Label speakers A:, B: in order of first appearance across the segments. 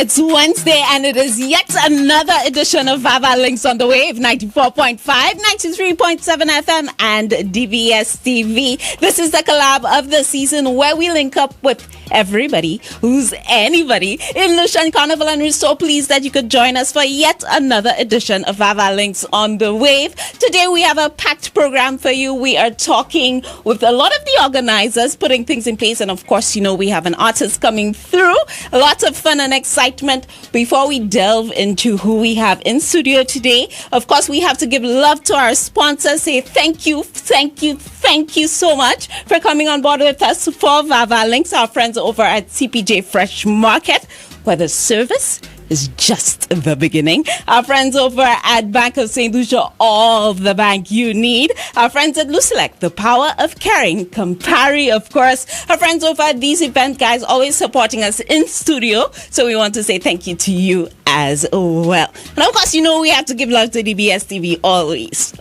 A: It's Wednesday and it is yet another edition of VAVAL Links on the Wave, 94.5, 93.7 FM and DBS TV. This is the collab of the season where we link up with everybody who's anybody in Lucian Carnival, and we're so pleased that you could join us for yet another edition of VAVAL Links on the Wave. Today we have a packed program for you. We are talking with a lot of the organizers, putting things in place, and of course, you know, we have an artist coming through. Lots of fun and excitement. Before we delve into who we have in studio today, of course, we have to give love to our sponsors. Say thank you so much for coming on board with us for VAVAL Links, our friends over at CPJ Fresh Market, where the service is just the beginning. Our friends over at Bank of St.Lucia, all the bank you need. Our friends at Lucelec, the power of caring. Campari, of course. Our friends over at these event guys, always supporting us in studio. So we want to say thank you to you as well. And of course, you know, we have to give love to DBS TV always.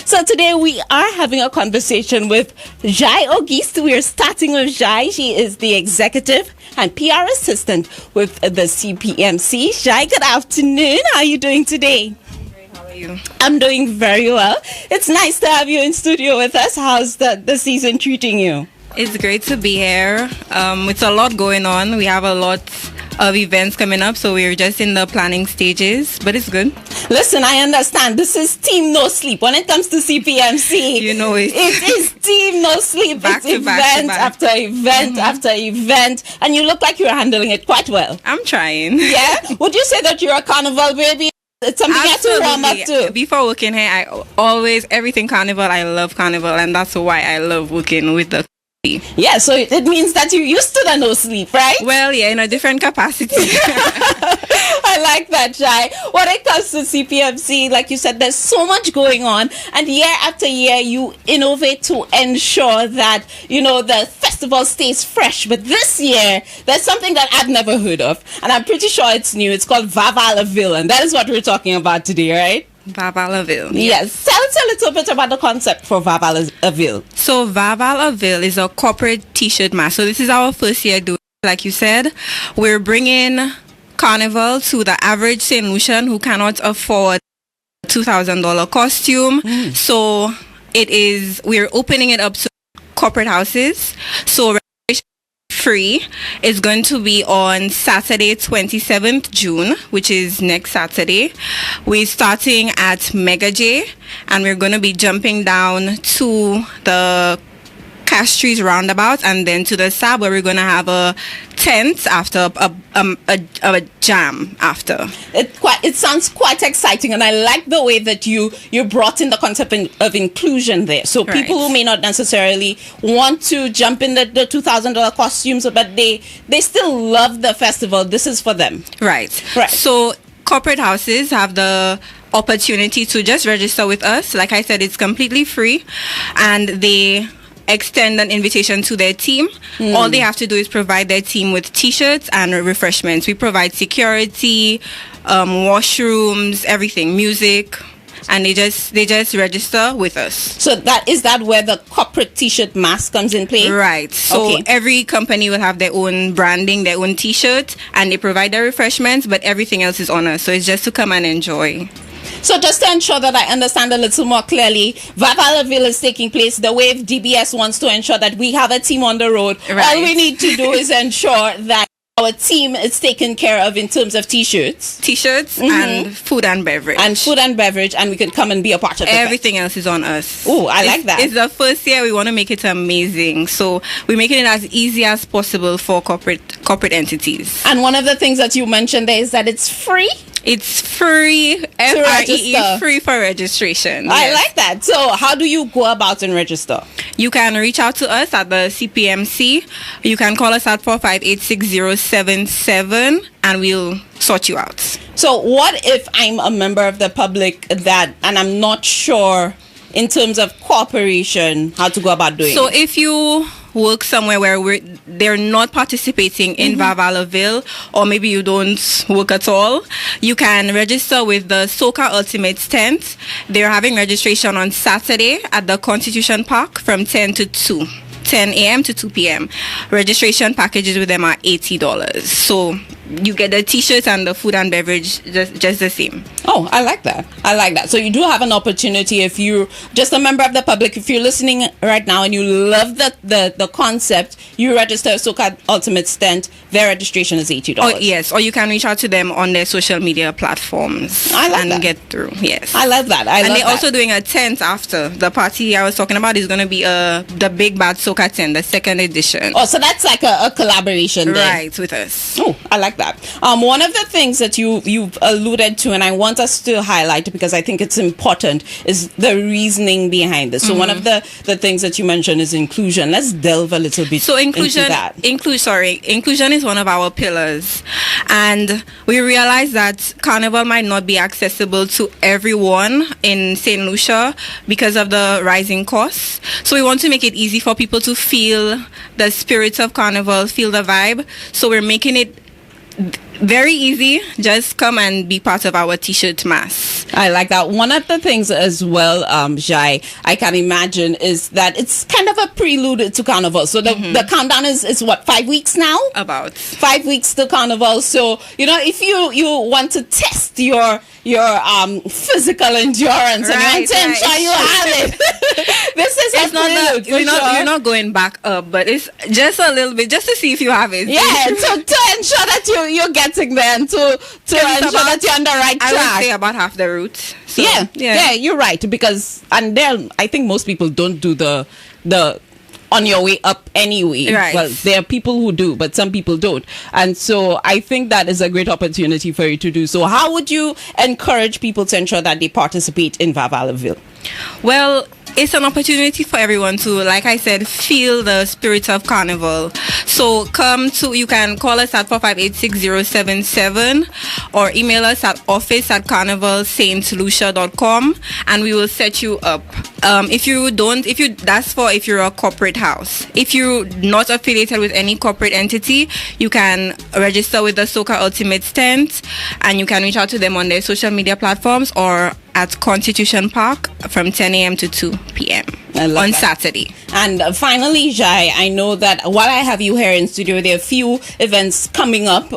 A: So today we are having a conversation with Jai Auguste. We are starting with Jai. She is the executive and PR assistant with the CPMC. Jai, good afternoon. How are you doing today?
B: Great. How are you?
A: I'm doing very well. It's nice to have you in studio with us. How's the season treating you?
B: It's great to be here. It's a lot going on. We have a lot of events coming up, so we're just in the planning stages, but it's good.
A: Listen, I understand. This is team no sleep. When it comes to CPMC,
B: you know it
A: is team no sleep.
B: Back
A: it's
B: to
A: event
B: back.
A: After event after event, and you look like you're handling it quite well.
B: I'm trying.
A: Yeah? Would you say that you're a carnival baby? It's something you have to warm up to.
B: Before working here, I always, everything carnival, I love carnival, and that's why I love working with the
A: yeah, so it means that you're used to the no sleep, right?
B: Well, yeah, in a different capacity.
A: I like that, Jai. When it comes to CPMC, like you said, there's so much going on, and year after year you innovate to ensure that, you know, the festival stays fresh. But this year there's something that I've never heard of, and I'm pretty sure it's new. It's called VAVAL, and that is what we're talking about today, right?
B: VAVAL.
A: Yes. Tell us a little bit about the concept for VAVAL.
B: So VAVAL is a corporate t-shirt mask. So this is our first year doing it. Like you said, we're bringing carnival to the average St. Lucian who cannot afford a $2,000 costume. So we're opening it up to corporate houses. So free is going to be on Saturday 27th June, which is next Saturday. We're starting at Mega J, and we're going to be jumping down to the Castries roundabout and then to the SAB, where we're going to have a tent after a jam after.
A: It sounds quite exciting, and I like the way that you brought in the concept of inclusion there. So people who may not necessarily want to jump in the $2,000 costumes, but they still love the festival. This is for them.
B: Right. So corporate houses have the opportunity to just register with us. Like I said, it's completely free, and they extend an invitation to their team. All they have to do is provide their team with t-shirts and refreshments. We provide security, washrooms, everything, music, and they just register with us. So
A: is that where the corporate t-shirt mask comes in play?
B: Right. So every company will have their own branding, their own t-shirt, and they provide their refreshments, but everything else is on us. So it's just to come and enjoy.
A: So just to ensure that I understand a little more clearly, VAVAL is taking place. The Wave DBS wants to ensure that we have a team on the road. Right. All we need to do is ensure that our team is taken care of in terms of t-shirts.
B: And food and beverage.
A: And we can come and be a part of it.
B: Everything else is on us.
A: Oh, I like that.
B: It's the first year. We want to make it amazing. So we're making it as easy as possible for corporate entities.
A: And one of the things that you mentioned there is that it's free.
B: It's free, FREE, free for registration.
A: I like that. So how do you go about and register?
B: You can reach out to us at the CPMC. You can call us at 4586077 and we'll sort you out. So
A: what if I'm a member of the public and I'm not sure in terms of cooperation how to go about doing it?
B: So if you work somewhere where they're not participating in VAVAL, or maybe you don't work at all, you can register with the Soca Ultimates tent. They're having registration on Saturday at the Constitution Park from 10 a.m. to 2 p.m. Registration packages with them are $80. So you get the t-shirts and the food and beverage just the same.
A: Oh, I like that. I like that. So you do have an opportunity if you're just a member of the public, if you're listening right now and you love the concept, you register Soca Ultimate Stent. Their registration is $80.
B: Oh, yes. Or you can reach out to them on their social media platforms and get through. Yes.
A: I love that.
B: And they're also doing a tent after. The party I was talking about is going to be the Big Bad Soca tent, the second edition.
A: Oh, so that's like a collaboration there.
B: Right, with us.
A: Oh, I like that. One of the things that you've alluded to, and I want us to highlight because I think it's important, is the reasoning behind this. So one of the things that you mentioned is inclusion. Let's delve a little bit into that.
B: Inclusion is one of our pillars, and we realize that Carnival might not be accessible to everyone in St. Lucia because of the rising costs. So we want to make it easy for people to feel the spirit of Carnival, feel the vibe. So we're making it very easy. Just come and be part of our t-shirt mass.
A: I like that. One of the things as well, Jai, I can imagine is that it's kind of a prelude to Carnival. So the countdown is what, 5 weeks now?
B: About
A: 5 weeks to Carnival. So, if you want to test your physical endurance and you want to ensure you have it. This is a prelude.
B: You're not going back up, but it's just a little bit, just to see if you have it.
A: Yeah, to ensure that you're getting there and to ensure that you're on the right track.
B: I would say about half the route. So,
A: yeah, you're right, because I think most people don't do the on your way up anyway.
B: Right.
A: Well, there are people who do, but some people don't. And so I think that is a great opportunity for you to do so. How would you encourage people to ensure that they participate in VAVAL?
B: Well, it's an opportunity for everyone to, like I said, feel the spirit of Carnival. So you can call us at 4586077 or email us at office@carnivalstlucia.com and we will set you up. If you're a corporate house. If you're not affiliated with any corporate entity, you can register with the Soca Ultimate Stent and you can reach out to them on their social media platforms or at Constitution Park from 10 a.m. to 2 p.m. on Saturday.
A: And finally, Jai, I know that while I have you here in studio, there are a few events coming up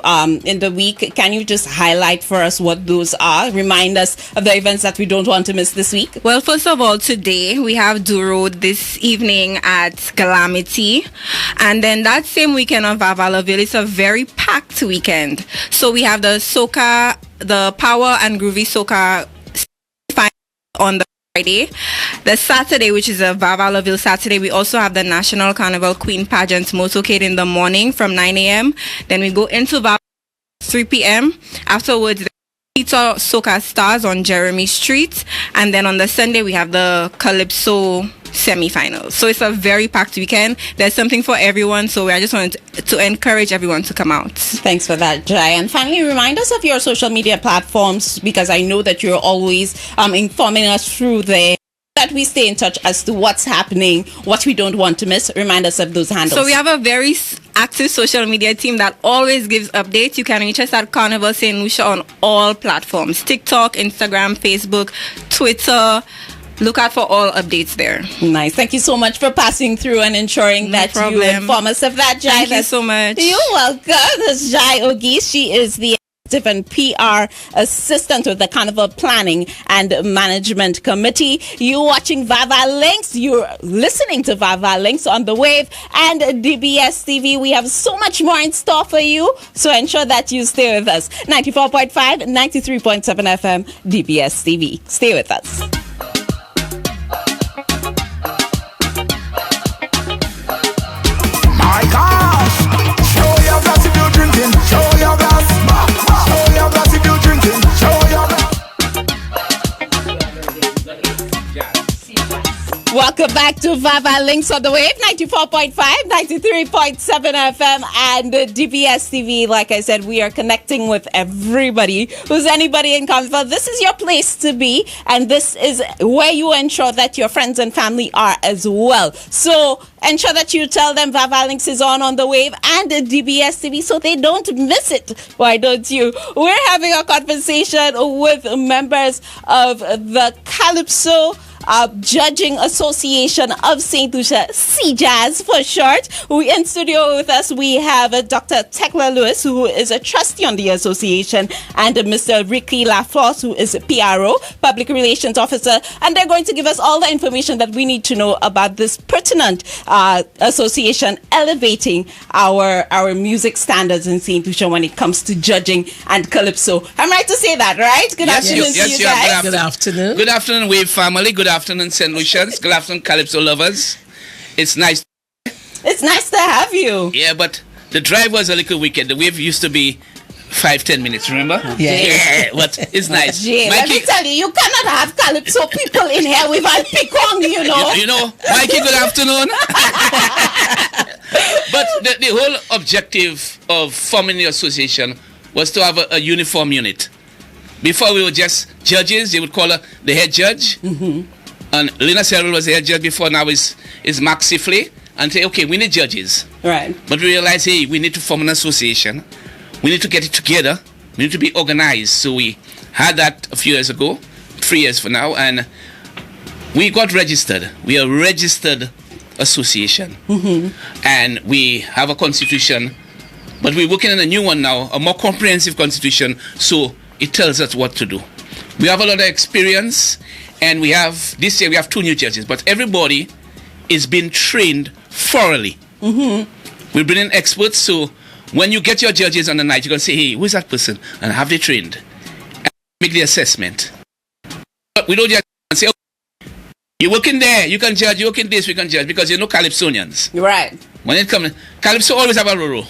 A: in the week. Can you just highlight for us what those are? Remind us of the events that we don't want to miss this week.
B: Well, first of all, today we have Duro this evening at Calamity. And then that same weekend on VAVAL, it's a very packed weekend. So we have the Power and Groovy Soca on the Friday. The Saturday, which is a VAVAL Saturday, we also have the National Carnival Queen Pageant motorcade in the morning from 9 a.m. Then we go into VAVAL 3 p.m. Afterwards, the Peter Soca Stars on Jeremy Street. And then on the Sunday, we have the Calypso semi-finals. So it's a very packed weekend. There's something for everyone. So I just wanted to encourage everyone to come out.
A: Thanks for that, Jai. And finally, remind us of your social media platforms, because I know that you're always informing us through there, that we stay in touch as to what's happening, what we don't want to miss. Remind us of those handles.
B: So we have a very active social media team that always gives updates. You can reach us at Carnival St. Lucia on all platforms: TikTok, Instagram, Facebook, Twitter. Look out for all updates there.
A: Nice. Thank you so much for passing through and ensuring that you inform us of that, Jai.
B: Thank you so much.
A: You're welcome. That's Jai Ogi. She is the and PR assistant with the Carnival Planning and Management Committee. You're watching VAVAL Links. You're listening to VAVAL Links on the Wave and DBS TV. We have so much more in store for you, so ensure that you stay with us. 94.5, 93.7 FM, DBS TV. Stay with us.
C: My gosh! Show your glass if you're drinking. Show your glass. Show your glass if you're drinking. Show your glass.
A: Welcome back to VAVAL Links on the Wave, 94.5, 93.7 FM, and DBS TV. Like I said, we are connecting with everybody who's anybody in Carnival. This is your place to be, and this is where you ensure that your friends and family are as well. So ensure that you tell them VAVAL Links is on the Wave and DBS TV so they don't miss it. Why don't you? We're having a conversation with members of the Calypso Judging Association of St. Lucia, CJAS for short. We in studio with us, we have Dr. Tekla Lewis, who is a trustee on the association, and Mr. Ricky Laflosse, who is a PRO, Public Relations Officer, and they're going to give us all the information that we need to know about this pertinent association elevating our music standards in St. Lucia when it comes to judging and calypso. I'm right to say that, right? Good afternoon to you guys.
D: Good afternoon.
E: Good afternoon, Wave family. Good afternoon, St. Lucians. Good afternoon, calypso lovers. It's nice.
A: It's nice to have you.
E: Yeah, but the drive was a little wicked. The wave used to be 5-10 minutes, remember?
D: Yeah.
E: But it's nice.
A: Jay, let me tell you cannot have calypso people in here without picong, you know.
E: You know, Mikey, good afternoon. But the whole objective of forming the association was to have a uniform unit. Before we were just judges, they would call her the head judge. Mm-hmm. And Lena Serrell was the head judge before, now is Max Sifley. And say, okay, we need judges.
A: Right.
E: But we realized, hey, we need to form an association. We need to get it together. We need to be organized. So we had that a few years ago, 3 years for now, and we got registered. We are a registered association. Mm-hmm. And we have a constitution, but we're working on a new one now, a more comprehensive constitution, so it tells us what to do. We have a lot of experience, and this year we have 2 new judges, but everybody is being trained thoroughly. Mm-hmm. We bring in experts, so when you get your judges on the night, you're going to say, hey, who's that person? And have they trained? And make the assessment. But we don't just say, okay, you're working there, you can judge, you're working this, we can judge, because you know Calypsonians.
A: Right.
E: When it comes, Calypso always have a roro.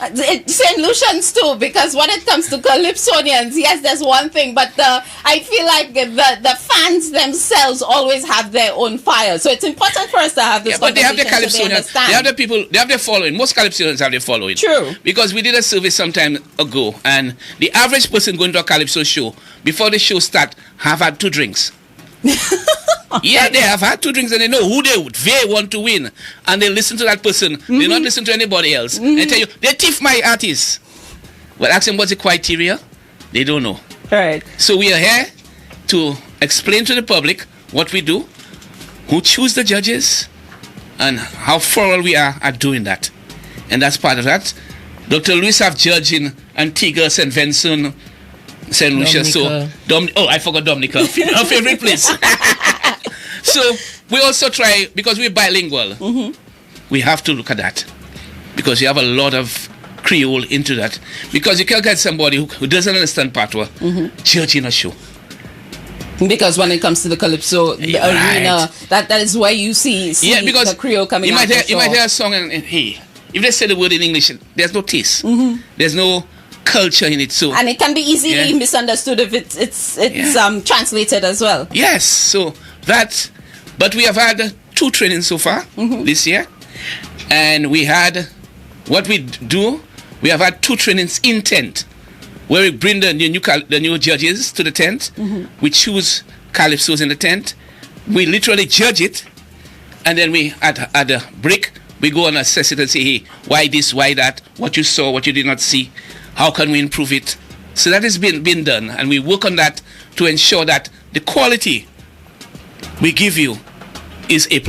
A: St. Lucians too, because when it comes to Calypsonians, yes, there's one thing, but I feel like the fans themselves always have their own fire. So it's important for us to have this
E: conversation. But they have the
A: Calypsonians,
E: so they have the people, they have their following. Most Calypsonians have their following.
A: True.
E: Because we did a survey some time ago, and the average person going to a Calypso show, before the show start, have had 2 drinks. Yeah, they have had 2 drinks and they know who they want to win, and they listen to that person. Mm-hmm. They not listen to anybody else. Mm-hmm. They tell you they thief my artist. But ask them what's the criteria, they don't know.
A: Right.
E: So we are here to explain to the public what we do, who choose the judges, and how thorough we are at doing that. And that's part of that. Dr. Lewis have judged in Antigua, St. Vincent, St. Lucia. So I forgot Dominica, our favorite place. So we also try, because we're bilingual, mm-hmm. we have to look at that, because you have a lot of Creole into that, because you can't get somebody who doesn't understand patois judging a show.
A: Because when it comes to the calypso the arena, that is where you see because the Creole coming out.
E: You might hear a song and hey, if they say the word in English, there's no taste. Mm-hmm. There's no culture in it. So and
A: it can be easily misunderstood if it's translated as well.
E: Yes. So that, but we have had 2 trainings so far this year, and we had what we do. We have had 2 trainings in tent, where we bring the new judges to the tent. Mm-hmm. We choose calypsos in the tent. We literally judge it, and then we at the break we go and assess it and say, hey, why this, why that, what you saw, what you did not see, how can we improve it? So that has been done, and we work on that to ensure that the quality we give you is A+.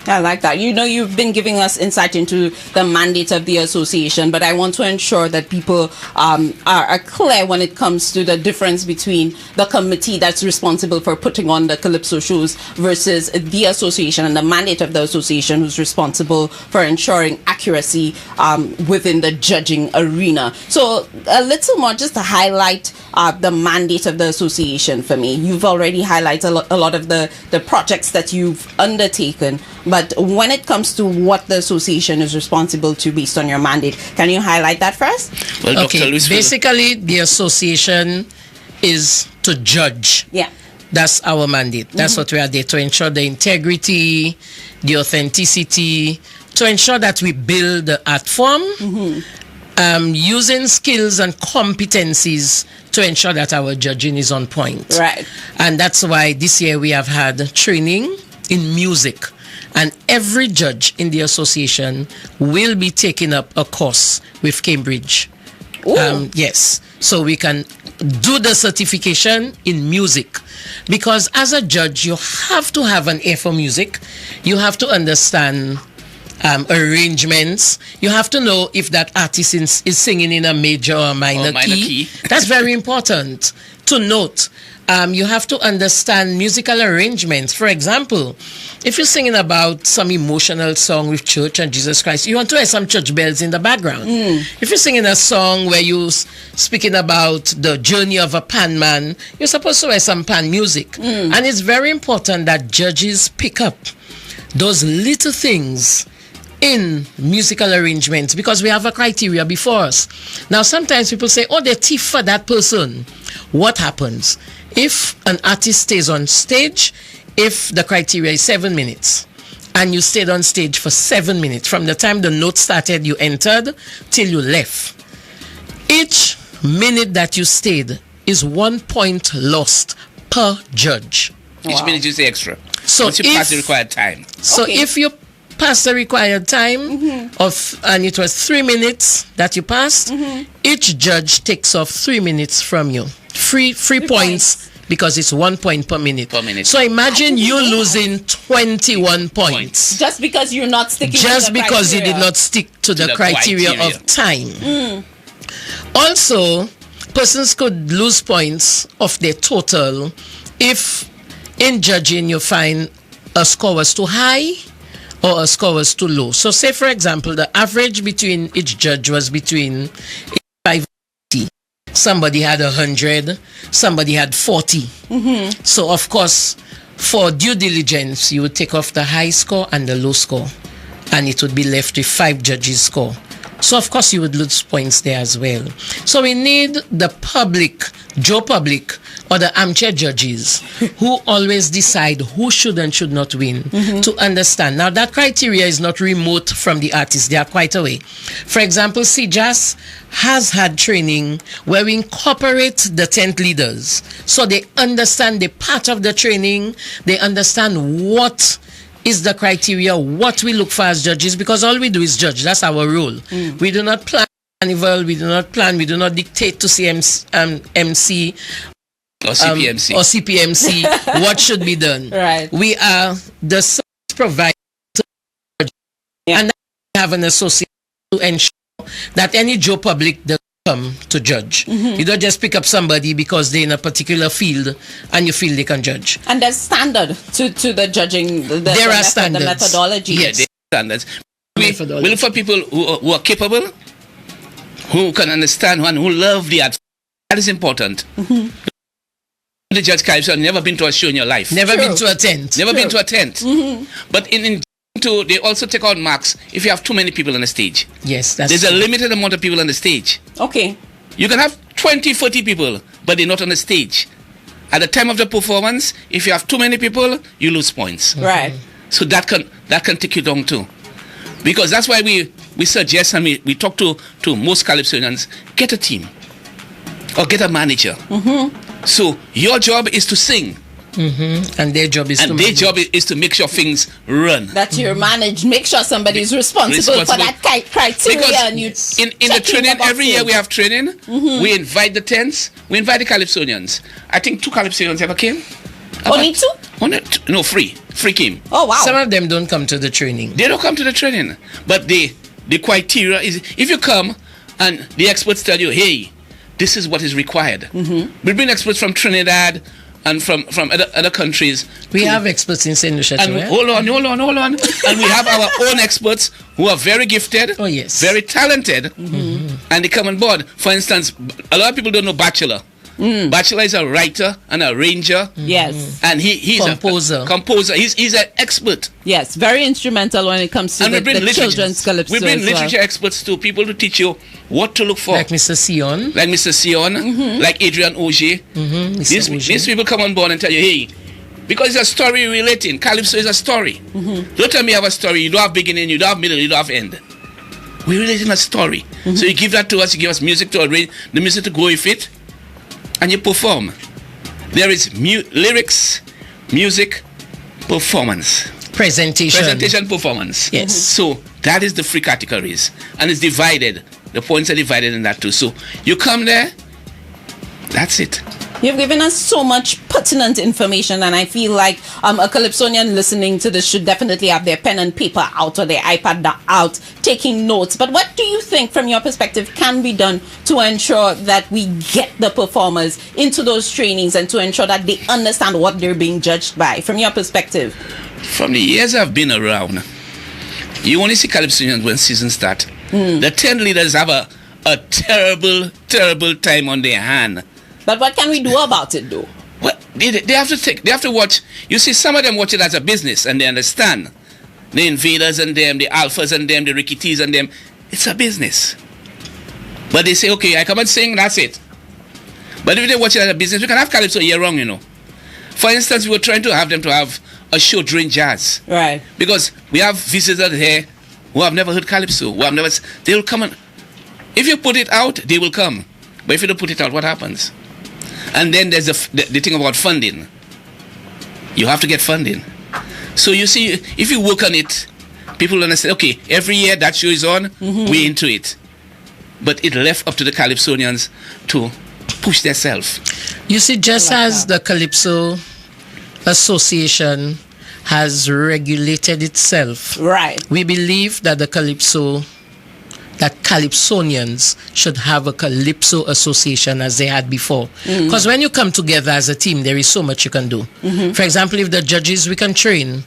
A: I like that. You know, you've been giving us insight into the mandate of the association, but I want to ensure that people are clear when it comes to the difference between the committee that's responsible for putting on the calypso shows versus the association, and the mandate of the association who's responsible for ensuring accuracy within the judging arena. So a little more just to highlight the mandate of the association for me. You've already highlighted a lot of the projects that you've undertaken, but when it comes to what the association is responsible to based on your mandate, can you highlight that first?
E: Well,
D: okay, basically the association is to judge.
A: Yeah.
D: That's our mandate. That's what we are there to ensure the integrity, the authenticity, to ensure that we build the art form, using skills and competencies to ensure that our judging is on point.
A: Right.
D: And that's why this year we have had training in music. And every judge in the association will be taking up a course with Cambridge. Yes. So we can do the certification in music, because as a judge you have to have an ear for music. You have to understand arrangements. You have to know if that artist is singing in a major or minor key. That's very important to note. You have to understand musical arrangements. For example, if you're singing about some emotional song with church and Jesus Christ, you want to hear some church bells in the background. If you're singing a song where you're speaking about the journey of a pan man, you're supposed to hear some pan music. And it's very important that judges pick up those little things in musical arrangements, because we have a criteria before us. Now, sometimes people say, oh, they're thief for that person. What happens? If an artist stays on stage, if the criteria is 7 minutes, and you stayed on stage for 7 minutes, from the time the note started, you entered, till you left, each minute that you stayed is 1 point lost per judge.
E: Each minute you say extra.
D: So
E: once you pass the required time.
D: So if you pass the required time and it was 3 minutes that you passed, each judge takes off 3 minutes from you. Free points, because it's 1 point per minute. So imagine you losing 21 points.
A: Just because you're not sticking
D: Just
A: to the
D: because
A: criteria.
D: you did not stick to the criteria of time. Also, persons could lose points of their total if in judging you find a score was too high or a score was too low. So say, for example, the average between each judge was between 5 and 80. Somebody had 100, somebody had 40. So, of course, for due diligence, you would take off the high score and the low score, and it would be left with 5 judges' score. So, of course, you would lose points there as well. So we need the public, Joe Public, or the armchair judges who always decide who should and should not win to understand. Now, that criteria is not remote from the artists. They are quite away. For example, CJAS has had training where we incorporate the tent leaders. So they understand the part of the training. They understand what is the criteria, what we look for as judges, because all we do is judge. That's our role. We do not plan carnival, we do not dictate to MC
E: or
D: CPMC what should be done.
A: Right.
D: We are the service provider, and we have an association to ensure that any Joe Public does come to judge. You don't just pick up somebody because they're in a particular field and you feel they can judge.
A: And there's standard to the judging.
D: There are standards.
A: The methodology.
E: Yes, there are standards. We look for people who are capable, who can understand, and who love the art. That is important. The judge Calypso never been to a show in your life.
D: Never been to a tent.
E: Never been to a tent. But they also take out marks if you have too many people on the stage.
D: Yes, that's
E: There's a limited amount of people on the stage.
A: Okay.
E: You can have 20, 40 people, but they're not on the stage. At the time of the performance, if you have too many people, you lose points.
A: Right.
E: So that can take you down too. Because that's why we suggest and we talk to most Calypsonians, get a team or get a manager. So your job is to sing.
D: And their job is
E: to make sure things run.
A: That you're managed. Make sure somebody's responsible for that criteria.
E: Because
A: and
E: in the training, every year we have training. We invite the tents. We invite the Calypsonians. I think 2 Calypsonians ever came.
A: Only 2?
E: No, 3. 3 came.
A: Oh, wow.
D: Some of them don't come to the training.
E: They don't come to the training. But the criteria is, if you come and the experts tell you, hey, this is what is required. We bring experts from Trinidad and from other countries.
D: We have experts in St.Lucia too.
E: Hold on. And we have our own experts who are very gifted,
D: oh yes,
E: very talented, and they come on board. For instance, a lot of people don't know Bachelor. Bachelor is a writer and a arranger.
A: Yes.
E: And he's
D: composer.
E: A composer. He's an expert.
A: Yes, very instrumental when it comes to the children's calypso.
E: We bring literature experts to people to teach you what to look for.
D: Like Mr. Sion.
E: Like Adrian Auger. These people come on board and tell you, hey, because it's a story relating. Calypso is a story. Don't tell me you have a story. You don't have beginning, you don't have middle, you don't have end. We're relating a story. So you give that to us, you give us music to arrange, the music to go with it, and you perform. There is lyrics, music, performance. Presentation, performance.
D: Yes.
E: So that is the 3 categories. And it's divided. The points are divided in that too. So you come there, That's it.
A: You've given us so much pertinent information, and I feel like a Calypsonian listening to this should definitely have their pen and paper out or their iPad out, taking notes. But what do you think, from your perspective, can be done to ensure that we get the performers into those trainings and to ensure that they understand what they're being judged by, from your perspective?
E: From the years I've been around, you only see Calypsonians when season start. The 10 leaders have a terrible, terrible time on their hand.
A: But what can we do about it, though?
E: Well, they have to watch. You see, some of them watch it as a business, and they understand. The invaders and them, the alphas and them, the ricketies and them. It's a business. But they say, okay, I come and sing, that's it. But if they watch it as a business, we can have Calypso year round, you know. For instance, we were trying to have them to have a show during jazz.
A: Right.
E: Because we have visitors here who have never heard Calypso, they will come and, if you put it out, they will come. But if you don't put it out, what happens? And then there's the thing about funding. You have to get funding. So you see, if you work on it, people understand, okay, every year that show is on, we're into it. But it left up to the Calypsonians to push themselves.
D: You see, just as the Calypso Association has regulated itself,
A: Right.
D: we believe that Calypsonians should have a Calypso association as they had before. Because when you come together as a team, there is so much you can do. For example, if the judges, we can train.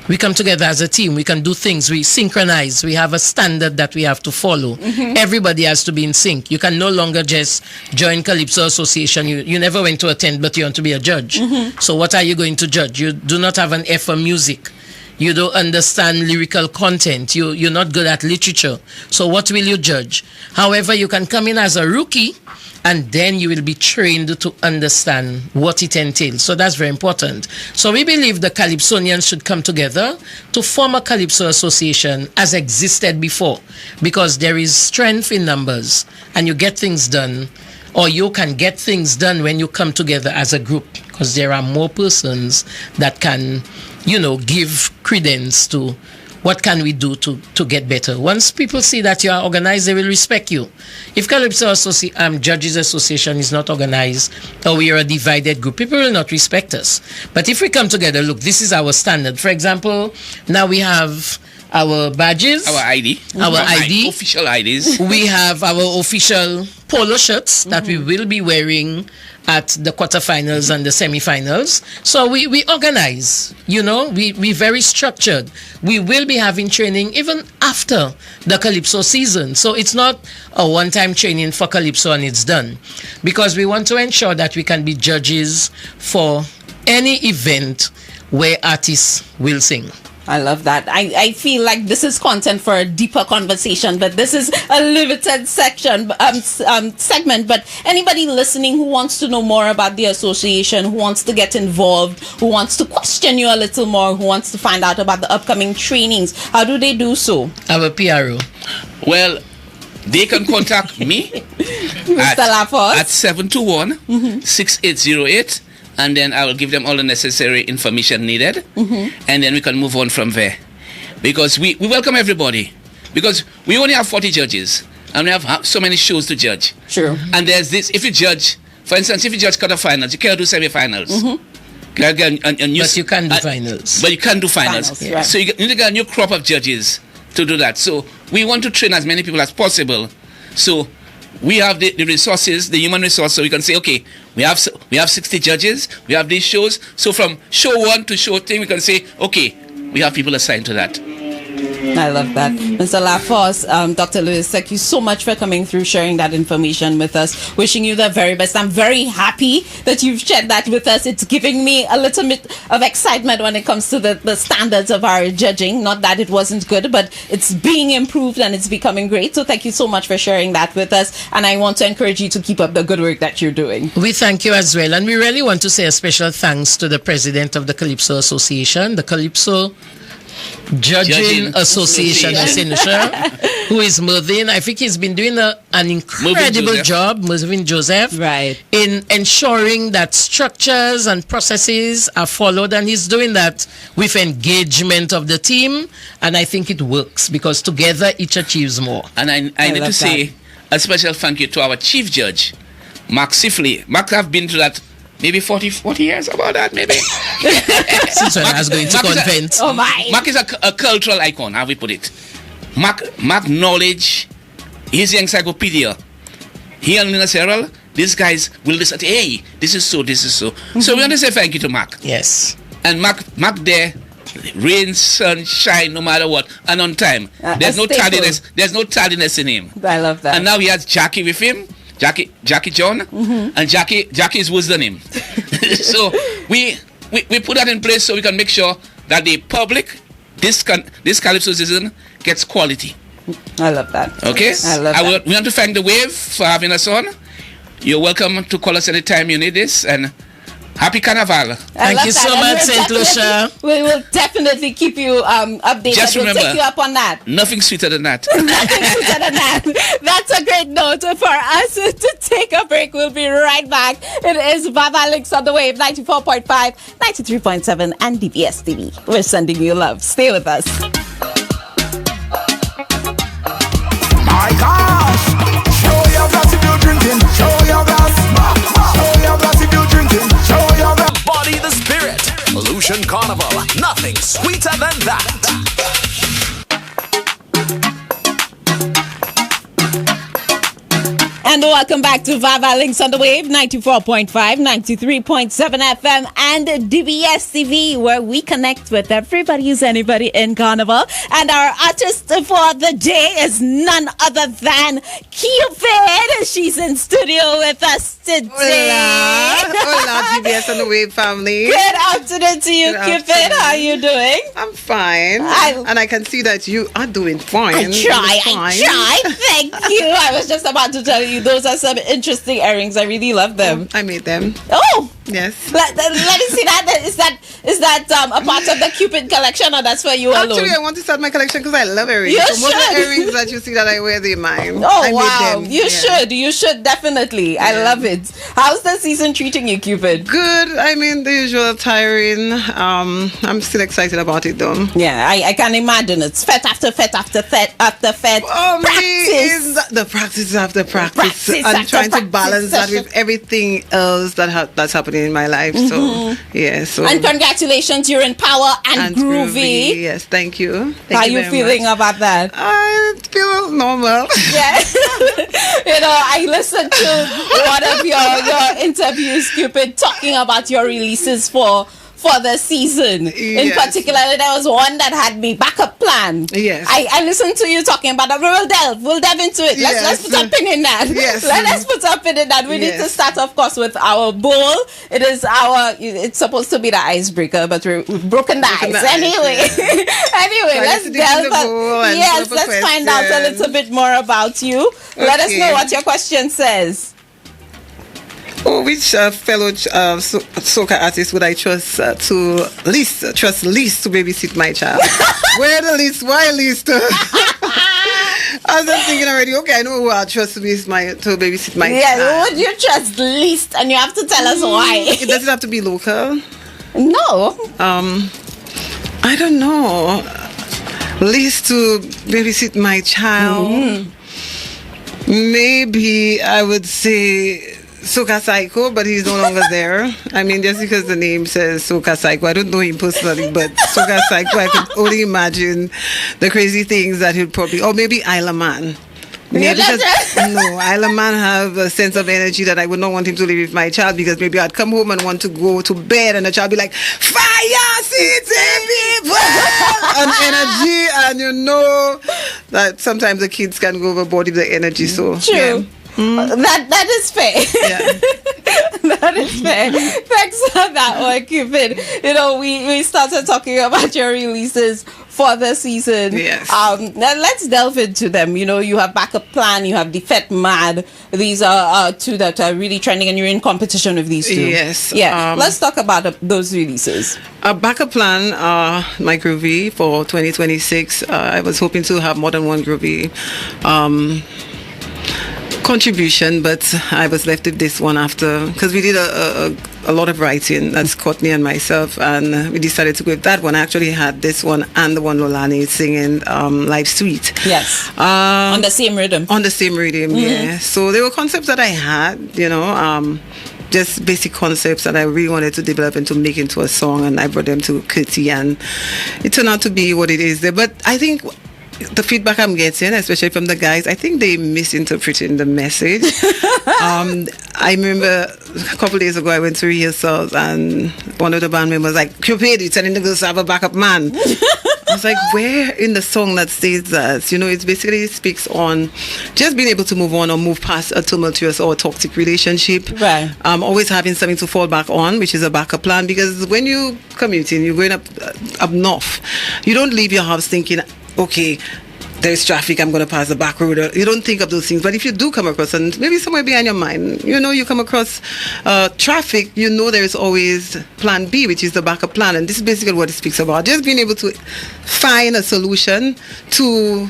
D: We come together as a team. We can do things. We synchronize. We have a standard that we have to follow. Everybody has to be in sync. You can no longer just join Calypso Association. You never went to attend, but you want to be a judge. So what are you going to judge? You do not have an F for music. You don't understand lyrical content. You're not good at literature. So what will you judge? However, you can come in as a rookie, and then you will be trained to understand what it entails. So that's very important. So we believe the Calypsonians should come together to form a Calypso association as existed before, because there is strength in numbers, and you get things done, or you can get things done when you come together as a group, because there are more persons that can, give credence to what can we do to get better. Once people see that you are organized, they will respect you. If Calypso Judges Association is not organized, or we are a divided group, people will not respect us. But if we come together, look, this is our standard. For example, now we have our badges.
E: Our ID.
D: Our ID.
E: Official IDs.
D: We have our official polo shirts that we will be wearing at the quarterfinals and the semifinals. So we organize, we very structured. We will be having training even after the Calypso season. So it's not a one-time training for Calypso and it's done. Because we want to ensure that we can be judges for any event where artists will sing.
A: I love that. I feel like this is content for a deeper conversation, but this is a limited segment. But anybody listening who wants to know more about the association, who wants to get involved, who wants to question you a little more, who wants to find out about the upcoming trainings, how do they do so?
D: Our PRO.
E: Well, they can contact me at 721-6808. And then I will give them all the necessary information needed. And then we can move on from there. Because we welcome everybody. Because we only have 40 judges. And we have so many shows to judge.
A: Sure.
E: And there's this, if you judge, for instance, if you judge quarterfinals, you can't do semifinals.
D: But you can do finals.
E: But you can do finals.
A: Right.
E: So you need to get a new crop of judges to do that. So we want to train as many people as possible. So we have the resources, the human resource, so we can say, okay, we have 60 judges, we have these shows. So from show 1 to show 10, we can say, okay, we have people assigned to that.
A: I love that. Mr. Lafosse, Dr. Lewis, thank you so much for coming through, sharing that information with us. Wishing you the very best. I'm very happy that you've shared that with us. It's giving me a little bit of excitement when it comes to the standards of our judging. Not that it wasn't good, but it's being improved and it's becoming great. So thank you so much for sharing that with us. And I want to encourage you to keep up the good work that you're doing.
D: We thank you as well. And we really want to say a special thanks to the president of the Calypso Association, the Calypso Judging Association of St.Lucia, who is Mervyn. I think he's been doing an incredible job, Mervyn Joseph,
A: right,
D: in ensuring that structures and processes are followed, and he's doing that with engagement of the team, and I think it works because together each achieves more.
E: And I need to say a special thank you to our chief judge, Mark Sifley. Mark have been to that maybe 40 years about that, maybe.
D: Since when I was going to convent.
A: Oh my.
E: Mark is a cultural icon, how we put it. Mark knowledge, he's the encyclopedia. He and Lina Serral, these guys will listen to, hey, this is so. So we want to say thank you to Mark.
D: Yes.
E: And Mark there, rain, sun, shine, no matter what, and on time. There's no tardiness. There's no tardiness in him.
A: I love that.
E: And now he has Jackie with him, Jackie John, and Jackie is worse than him. So we put that in place so we can make sure that the public, this Calypso season gets quality.
A: I love that.
E: Okay?
A: I love that.
E: We want to thank the Wave for having us on. You're welcome to call us anytime you need this, and happy Carnival.
D: Thank you so much, St. Lucia.
A: We will definitely keep you updated.
E: Just remember,
A: we'll take you up on that.
E: Nothing sweeter than that.
A: Nothing sweeter than that. That's a great note for us to take a break. We'll be right back. It is VAVAL Links on the Wave, 94.5, 93.7, and DBS TV. We're sending you love. Stay with us.
C: My gosh! Show your glass if you're drinking. Show your glass. Show your glass if you're drinking. Show your glass.
F: Body the spirit. Illusion Carnival. Nothing sweeter than that.
A: And welcome back to VAVAL Links on the Wave, 94.5, 93.7 FM, and DBS TV, where we connect with everybody who's anybody in Carnival. And our artist for the day is none other than QPID. She's in studio with us today.
G: Hola, DBS on the Wave family.
A: Good afternoon to you,
G: Good
A: QPID.
G: afternoon.
A: How are you doing?
G: I'm fine. And I can see that you are doing fine.
A: I try. Thank you. I was just about to tell you, those are some interesting earrings. I really love them.
G: I made them.
A: Oh,
G: Yes.
A: let me see that. Is that a part of the QPID collection, or that's for you alone?
G: Actually, I want to start my collection because I love earrings.
A: You
G: So most of
A: should.
G: the earrings that you see that I wear, they're mine.
A: Oh,
G: I
A: wow.
G: made them.
A: You
G: Yeah.
A: should. You should definitely. I love it. How's the season treating you, QPID?
G: Good. I mean, the usual tiring. I'm still excited about it though.
A: Yeah, I can imagine. It's fet after fet after fet after fet.
G: Oh,
A: Practice.
G: the practice after practice,
A: Practice
G: and
A: after
G: trying to
A: practice
G: balance that
A: session.
G: with everything else that's happening in my life. So yeah, so
A: And congratulations, you're in power and groovy.
G: Yes, thank you. Thank
A: How are you
G: very
A: feeling
G: much.
A: about that?
G: I feel normal.
A: Yeah. I listened to one of your interviews, Cupid, talking about your releases for the season. In
G: Yes.
A: particular, there was one that had me backup plan.
G: Yes.
A: I listened to you talking about that. We'll delve into it. Let's
G: Yes.
A: put a pin in that.
G: Yes.
A: Let's put a pin in that. We need to
G: Yes.
A: start, of course, with our bowl. It's supposed to be the icebreaker, but we've broken the
G: Broken
A: ice.
G: the ice,
A: Anyway, anyway,
G: So I
A: let's
G: need to dig in the
A: delve.
G: bowl and
A: Yes,
G: pull up a
A: let's find out a
G: question.
A: little bit more about you. Let us
G: Okay.
A: know what your question says.
G: Oh, which fellow soca artist would I trust least to babysit my child? Where the least? Why least? I was just thinking already. Okay, I know who I trust to babysit my
A: Yeah, who
G: child.
A: would you trust least? And you have to tell us why.
G: It doesn't have to be local.
A: No.
G: I don't know. Least to babysit my child. Maybe I would say Soca Psycho, but he's no longer there. I mean, just because the name says Soca Psycho, I don't know him personally, but Soca Psycho, I could only imagine the crazy things that he'd probably, or maybe Isla Man. Yeah, because, no, Isla Man have a sense of energy that I would not want him to live with my child, because maybe I'd come home and want to go to bed and the child be like, fire, city people, and energy, and you know that sometimes the kids can go overboard with the energy, so.
A: True.
G: Yeah.
A: That is fair.
G: Yeah.
A: That is fair. Thanks for that one, Cupid. We started talking about your releases for the season.
G: Yes.
A: Now let's delve into them. You have Backup Plan, you have Defect Mad. These are two that are really trending, and you're in competition with these two.
G: Yes.
A: Yeah. Let's talk about those releases.
G: A Backup Plan, my groovy for 2026. I was hoping to have more than one groovy contribution, but I was left with this one after, because we did a lot of writing that's Courtney and myself, and we decided to go with that one. I actually had this one and the one Lolani singing Live Sweet.
A: Yes. On the same rhythm.
G: On the same rhythm, yeah. So there were concepts that I had, just basic concepts that I really wanted to develop and to make into a song, and I brought them to Kitty, and it turned out to be what it is there. But I think the feedback I'm getting, especially from the guys, I think they misinterpreting the message. I remember a couple of days ago I went to rehearsals and one of the band members was like, QPID, you're telling the girls to have a backup man. I was like, where in the song that says that? It basically speaks on just being able to move on or move past a tumultuous or a toxic relationship.
A: Right.
G: Always having something to fall back on, which is a backup plan. Because when you commuting, you're going up north, you don't leave your house thinking, okay, there's traffic, I'm going to pass the back road. You don't think of those things. But if you do come across, and maybe somewhere behind your mind, you come across traffic, there is always plan B, which is the backup plan. And this is basically what it speaks about. Just being able to find a solution to,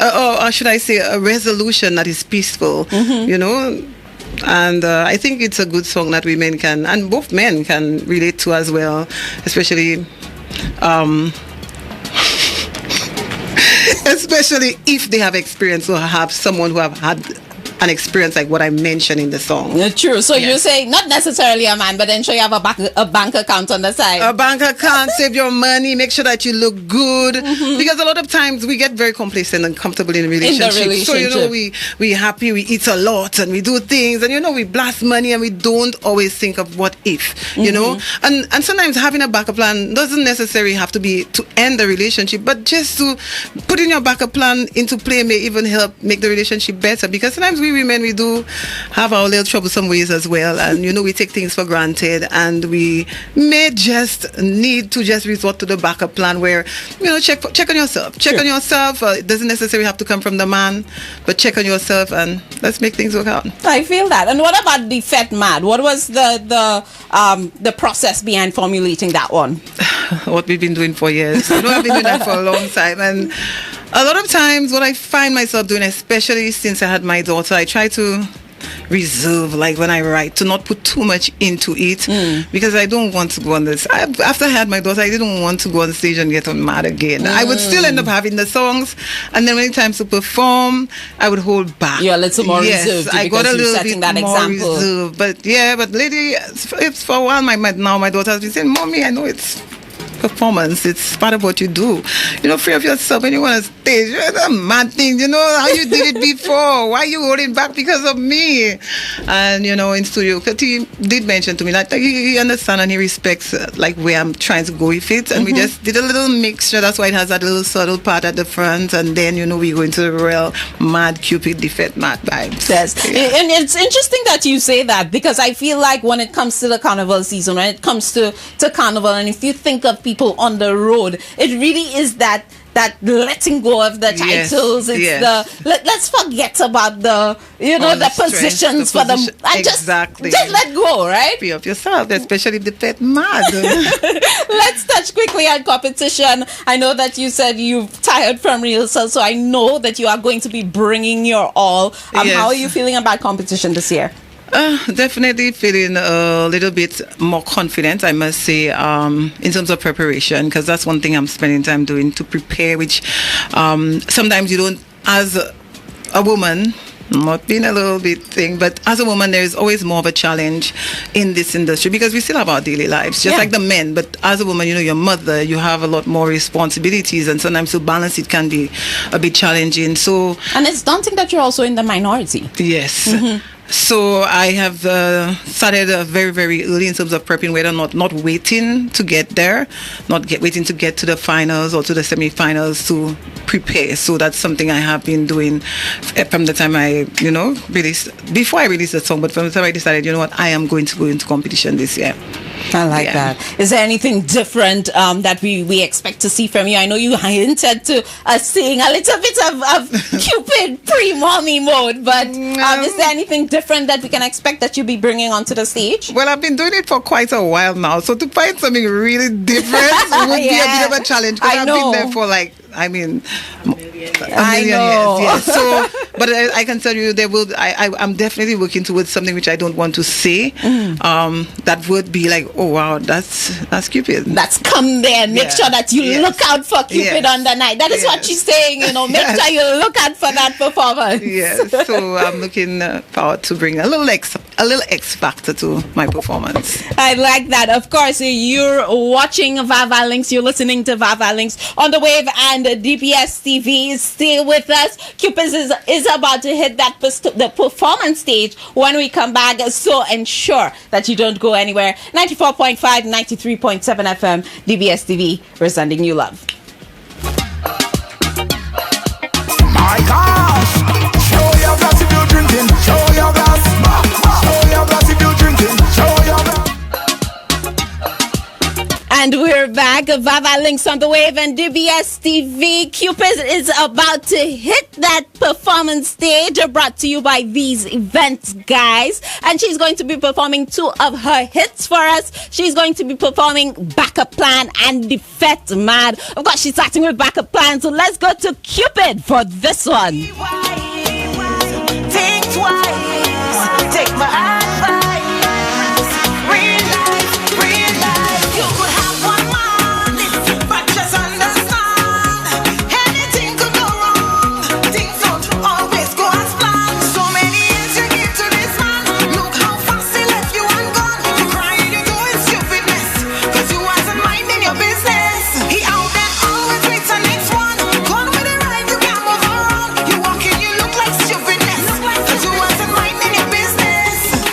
G: or should I say, a resolution that is peaceful, And I think it's a good song that women can, and both men can relate to as well, especially... especially if they have experience or have someone who have had an experience like what I mentioned in the song.
A: Yeah, true. So
G: Yes.
A: you're saying not necessarily a man, but ensure you have a bank account on the side.
G: A bank account, save your money, make sure that you look good. Because a lot of times we get very complacent and comfortable in relationships. So, we happy, we eat a lot and we do things and, we blast money and we don't always think of what if, And sometimes having a backup plan doesn't necessarily have to be to end the relationship, but just to put in your backup plan into play may even help make the relationship better. Because sometimes we women, we do have our little troublesome ways as well, and we take things for granted, and we may just need to just resort to the backup plan where check on yourself, on yourself. It doesn't necessarily have to come from the man, but check on yourself and let's make things work out.
A: I feel that. And what about the Fet Mad? What was the process behind formulating that one?
G: What we've been doing for years. I've been doing that for a long time, and a lot of times what I find myself doing, especially since I had my daughter, I try to reserve, like when I write, to not put too much into it, because I don't want to go on this. After I had my daughter, I didn't want to go on stage and get on mad again. I would still end up having the songs, and then when it times to perform, I would hold back.
A: You're a little more reserved.
G: I got a little bit
A: that
G: more
A: example.
G: reserved. But lady, it's for a while my daughter has been saying, Mommy, I know it's performance, it's part of what you do, free of yourself when you want to stage. It's a mad thing, how you did it before, why are you holding back because of me? And in studio, he did mention to me that he understands and he respects where I'm trying to go with it, and we just did a little mixture. That's why it has that little subtle part at the front, and then we go into the real mad Cupid defect mad vibes.
A: Yes.
G: Yeah.
A: And it's interesting that you say that, because I feel like when it comes to the carnival season, when it comes to carnival, and if you think of people on the road, it really is that letting go of the titles. It's let's forget about the the positions for them, and
G: exactly.
A: just let go, right?
G: Free of yourself, especially if the pet mad.
A: Let's touch quickly on competition. I know that you said you've tired from rehearsal, so I know that you are going to be bringing your all.
G: Yes.
A: How are you feeling about competition this year?
G: Definitely feeling a little bit more confident, I must say, in terms of preparation, because that's one thing I'm spending time doing to prepare, which sometimes you don't, as a woman, not being a little bit thing, but as a woman, there is always more of a challenge in this industry, because we still have our daily lives, just like the men. But as a woman, your mother, you have a lot more responsibilities, and sometimes to balance it can be a bit challenging. So,
A: and it's daunting that you're also in the minority.
G: Yes. So I have started very, very early in terms of prepping, whether or not waiting to get there, waiting to get to the finals or to the semi-finals to prepare. So that's something I have been doing from the time I, before I released the song, but from the time I decided, I am going to go into competition this year.
A: I like that. Is there anything different that we expect to see from you? I know you hinted to us seeing a little bit of Cupid pre-mommy mode, but is there anything different that we can expect that you'll be bringing onto the stage?
G: Well, I've been doing it for quite a while now, so to find something really different would be a bit of a challenge, because I've been there for a million years. Yes. So But I can tell you, I'm definitely working towards something which I don't want to say. That would be like, oh wow, that's Cupid.
A: That's come there. Make sure that you look out for Cupid on the night. That is what she's saying. Make sure you look out for that performance.
G: Yes. So I'm looking forward to bring a little X factor to my performance.
A: I like that. Of course, you're watching VAVAL Links. You're listening to VAVAL Links on the Wave and DBS TV. Stay with us. Cupid is about to hit the performance stage when we come back. So ensure that you don't go anywhere. 94.5, 93.7 FM, DBS TV, resounding you love.
C: My gosh, show your glass if you're drinking. Show your glass. Show your glass if you're drinking. Show your glass.
A: And we're back. VAVAL Links on the Wave and DBS TV. Cupid is about to hit that performance stage, brought to you by these events, guys. And she's going to be performing 2 of her hits for us. She's going to be performing Backup Plan and Defect Mad. Of course, she's starting with Backup Plan. So let's go to Cupid for this one.
H: Think twice. Take my advice. Real life. You could have one mind, but just understand. Anything could go wrong. Things don't always go as planned. So many years you give to this man. Look how fast he left you and gone. You crying, you doing stupidness. Cause you wasn't minding your business. He out there always waits the next one. Gone with the ride, you can't move around. You walking, you look like stupidness. Cause you wasn't minding your business.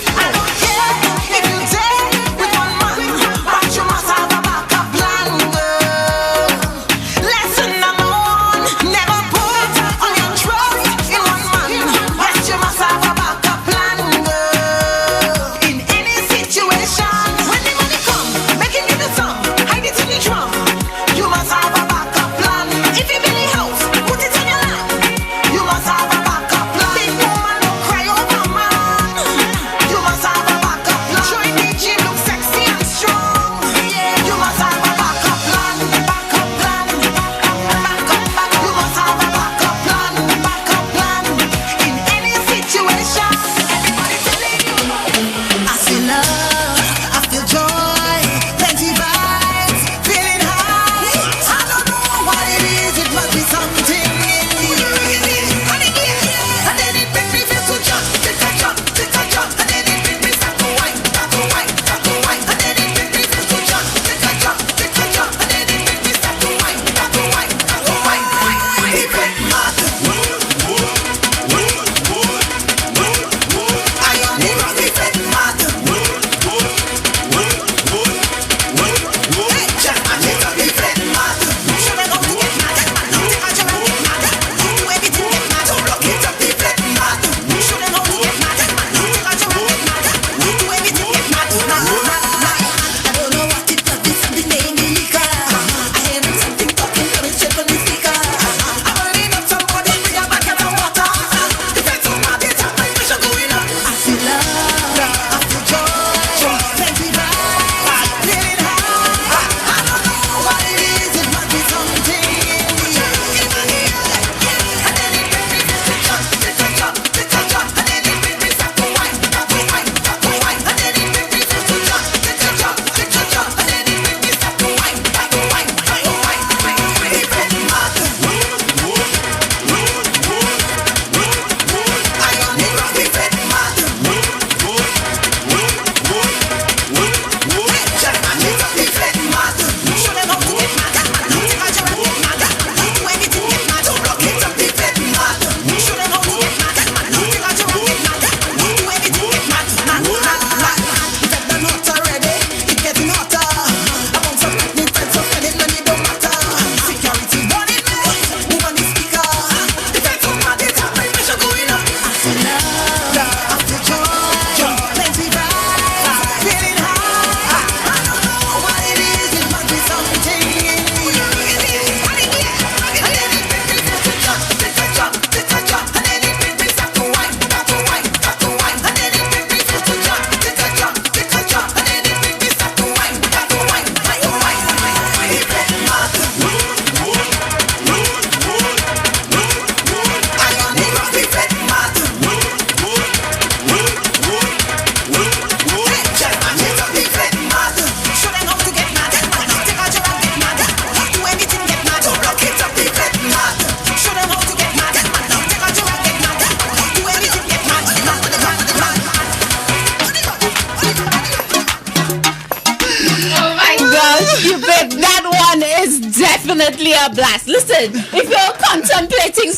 A: Cupid, that one is definitely a blast. Listen, if you're contemplating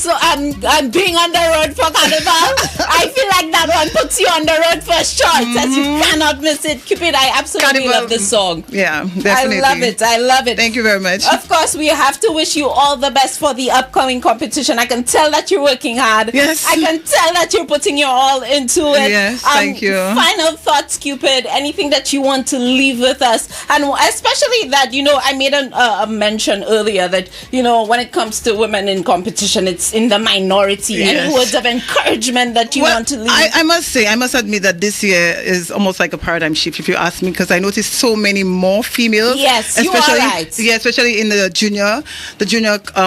A: being on the road for Carnival, I feel like that one puts you on the road for sure. Says you cannot miss it. Cupid, I absolutely
G: Carnival.
A: love this song.
G: Yeah, definitely.
A: I love it.
G: Thank you very much.
A: Of course, we have to wish you all the best for the upcoming competition. I can tell that you're working hard.
G: Yes.
A: I can tell that you're putting your all into it.
G: Yes, thank you.
A: Final thoughts, Cupid. Anything that you want to leave with us? And especially that, I made a mention earlier that, when it comes to women in competition, it's in the minority.
G: Yes.
A: Any words of encouragement that you want to leave?
G: I must admit that this year is almost like a paradigm shift, if you ask me, because I noticed so many more females.
A: Yes, you are right.
G: Yeah, especially in the junior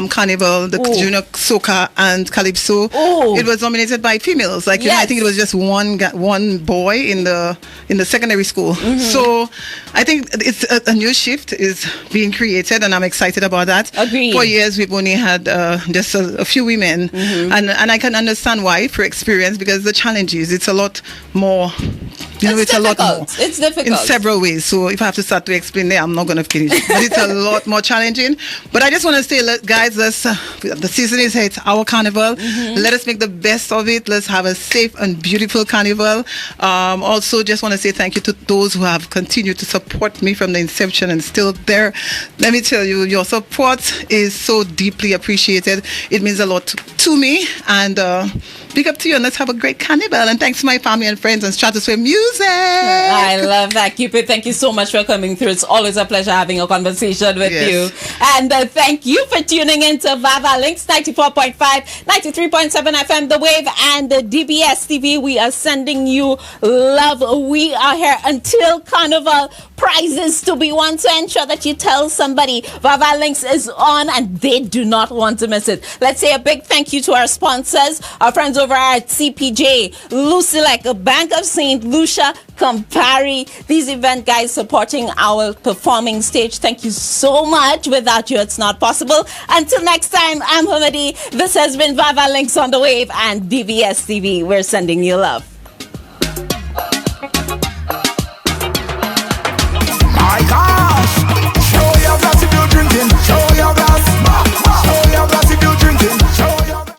G: carnival, the junior soca and calypso.
A: Ooh.
G: It was dominated by females. Like
A: Yes.
G: I think it was just one boy in the secondary school. So I think it's a new shift is being created, and I'm excited about that.
A: Agreed.
G: For years we've only had just a few women, and I can understand why, for experience, because the challenges, it's a lot more. It's a lot more.
A: It's difficult.
G: In several ways. So if I have to start to explain there, I'm not going to finish. But it's a lot more challenging. But I just want to say, guys, the season is here. It's our carnival. Let us make the best of it. Let's have a safe and beautiful carnival. Also, just want to say thank you to those who have continued to support me from the inception and still there. Let me tell you, your support is so deeply appreciated. It means a lot to me. And big up to you, and let's have a great carnival. And thanks to my family and friends on Stratosphere Music.
A: I love that, Cupid. Thank you so much for coming through. It's always a pleasure having a conversation with you. And thank you for tuning in to VAVAL Links 94.5, 93.7 FM, The Wave, and the DBS TV. We are sending you love. We are here until Carnival. Prizes to be won, so ensure that you tell somebody VAVAL Links is on and they do not want to miss it. Let's say a big thank you to our sponsors, our friends over at CPJ, Lucilec, Bank of St. Lucia, Campari. These event guys supporting our performing stage. Thank you so much. Without you, it's not possible. Until next time, I'm Hamadi. This has been VAVAL Links on the Wave and DVS TV. We're sending you love.